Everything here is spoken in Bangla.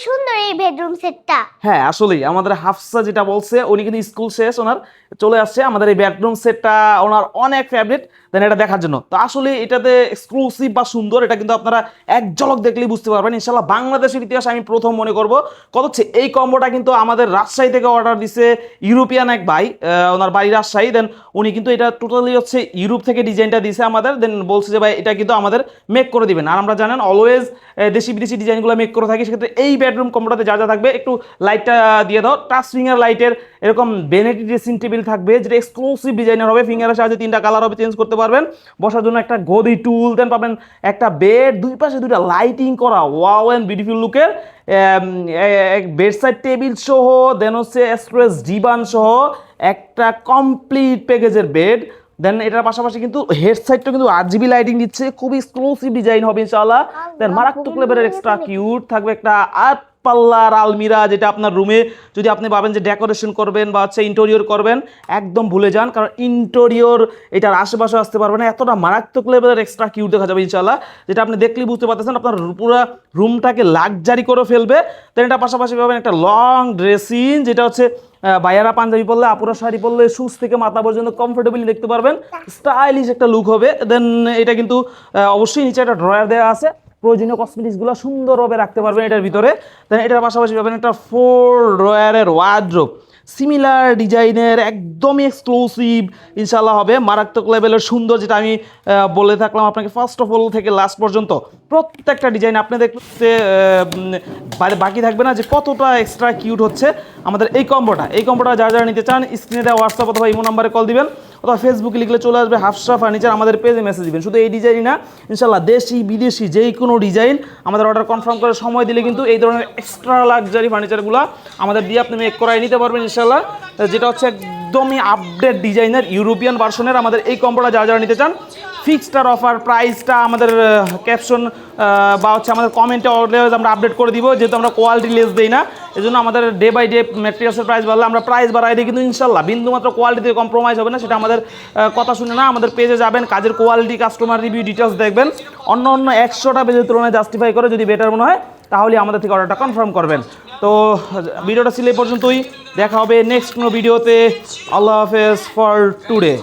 সুন্দর এই বেডরুম সেটটা। হ্যাঁ আসলেই আমাদের হাফসা যেটা বলছে, উনি কিন্তু স্কুল শেষ, ওনার চলে আসছে আমাদের এই বেডরুম সেটটা ওনার অনেক ফেভারিট দেন এটা দেখার জন্য। তো আসলে এটাতে এক্সক্লুসিভ বা সুন্দর এটা কিন্তু আপনারা এক ঝলক দেখলেই বুঝতে পারবেন। ইনশাল্লাহ বাংলাদেশের ইতিহাসে আমি প্রথম মনে করব। কত হচ্ছে এই কম্বোটা কিন্তু আমাদের রাজশাহী থেকে অর্ডার দিছে ইউরোপিয়ান এক ভাই, ওনার বাড়ি রাজশাহী। দেন উনি কিন্তু এটা টোটালি হচ্ছে ইউরোপ থেকে ডিজাইনটা দিছে আমাদের, দেন বলছে যে ভাই এটা কিন্তু আমাদের মেক করে দিবেন। আর আমরা জানেন অলওয়েজ দেশি বিদেশি ডিজাইনগুলো মেক করে থাকি। সেক্ষেত্রে এই বেডরুম কম্বোটাতে যা যা থাকবে, একটু লাইটটা দিয়ে দাও, টাচ ফিঙ্গার লাইটের এরকম বেনেটি ড্রেসিং টেবিল থাকবে যেটা এক্সক্লুসিভ ডিজাইনের হবে, ফিঙ্গারের সাহায্যে 3টা কালার হবে, চেঞ্জ করতে পারবেন। বসার জন্য একটা গদি টুল, দেন পাবেন একটা বেড, দুই পাশে দুইটা লাইটিং করা ওয়াও এন্ড বিউটিফুল লুকের বেড সাইড টেবিল সহ, দেন হচ্ছে স্টোরেজ ডিভান সহ একটা কমপ্লিট প্যাকেজের বেড। দেন এটার পাশাপাশি কিন্তু হেড সাইডটা কিন্তু RGB লাইটিং দিচ্ছে, খুবই এক্সক্লুসিভ ডিজাইন হবে ইনশাআল্লাহ। দেন মারাত্মক লেভেলের এক্সট্রা কিউট থাকবে একটা 8 পাল্লার আলমিরা, যেটা আপনার রুমে যদি আপনি ভাবেন যে ডেকোরেশন করবেন বা হচ্ছে ইন্টেরিয়র করবেন, একদম ভুলে যান, কারণ ইন্টেরিয়র এটার আশেপাশে আসতে পারবে না, এতটা মারাত্মক লেভেলের এক্সট্রা কিউট দেখা যাবে ইনশাআল্লাহ, যেটা আপনি দেখলেই বুঝতে পারতেছেন আপনার পুরো রুমটাকে লাক্সারি করে ফেলবে। দেন এটা পাশাপাশি পাবেন একটা লং ড্রেসিং, যেটা হচ্ছে ভাইয়ারা পাঞ্জাবি পরলে, আপুরা শাড়ি পরলে শুজ থেকে মাথা পর্যন্ত কমফোর্টেবলি দেখতে পারবেন, স্টাইলিশ একটা লুক হবে। দেন এটা কিন্তু অবশ্যই নিচে একটা ড্রয়ার দেওয়া আছে, প্রয়োজনীয় কসমেটিক্সগুলো সুন্দরভাবে রাখতে পারবেন এটার ভিতরে। দেন এটার পাশাপাশি পাবেন একটা 4 ড্রয়ারের ওয়ার্ড্রোব, সিমিলার ডিজাইনের, একদমই এক্সক্লুসিভ ইনশাল্লাহ হবে, মারাত্মক লেভেলের সুন্দর, যেটা আমি বলে থাকলাম আপনাকে ফার্স্ট অফ অল থেকে লাস্ট পর্যন্ত প্রত্যেকটা ডিজাইন আপনি দেখতে বাকি থাকবে না যে কতটা এক্সট্রা কিউট হচ্ছে আমাদের এই কম্বোটা যারা যারা নিতে চান স্ক্রিনে দেওয়া হোয়াটসঅ্যাপ অথবা ইমো নাম্বারে কল দিবেন, অথবা ফেসবুকে লিখলে চলে আসবে হাফসা ফার্নিচার, আমাদের পেজে মেসেজ দিবেন। শুধু এই ডিজাইনই না, ইনশাল্লাহ দেশি বিদেশি যেই কোনো ডিজাইন আমাদের অর্ডার কনফার্ম করে সময় দিলে কিন্তু এই ধরনের এক্সট্রা লাক্সারি ফার্নিচারগুলো আমাদের দিয়ে আপনি মেক করাই নিতে পারবেন ইনশাল্লাহ, যেটা হচ্ছে একদমই আপডেট ডিজাইনের ইউরোপিয়ান ভার্সনের আমাদের এই কম্বোটা যারা যারা নিতে চান। ফিক্সড অফার প্রাইসটা আমাদের ক্যাপশন বা হচ্ছে আমাদের কমেন্টে অলওয়েজ আমরা আপডেট করে দিব, যেহেতু আমরা কোয়ালিটি লেস দিই না, এই জন্য আমাদের ডে বাই ডে ম্যাটেরিয়ালসের প্রাইস বাড়লে আমরা প্রাইস বাড়াই দিই, কিন্তু ইনশাল্লাহ বিন্দুমাত্র কোয়ালিটিতে কম্প্রোমাইজ হবে না। সেটা আমাদের কথা শুনে না, আমাদের পেজে যাবেন, কাজের কোয়ালিটি, কাস্টমার রিভিউ, ডিটেলস দেখবেন, অন্য 100টা পেজের তুলনায় জাস্টিফাই করে যদি বেটার মনে হয় তাহলে আমাদের থেকে অর্ডারটা কনফার্ম করবেন। তো ভিডিওটা ছিল এই পর্যন্তই, দেখা হবে নেক্সট কোনো ভিডিওতে। আল্লাহ হাফেজ ফর টুডে।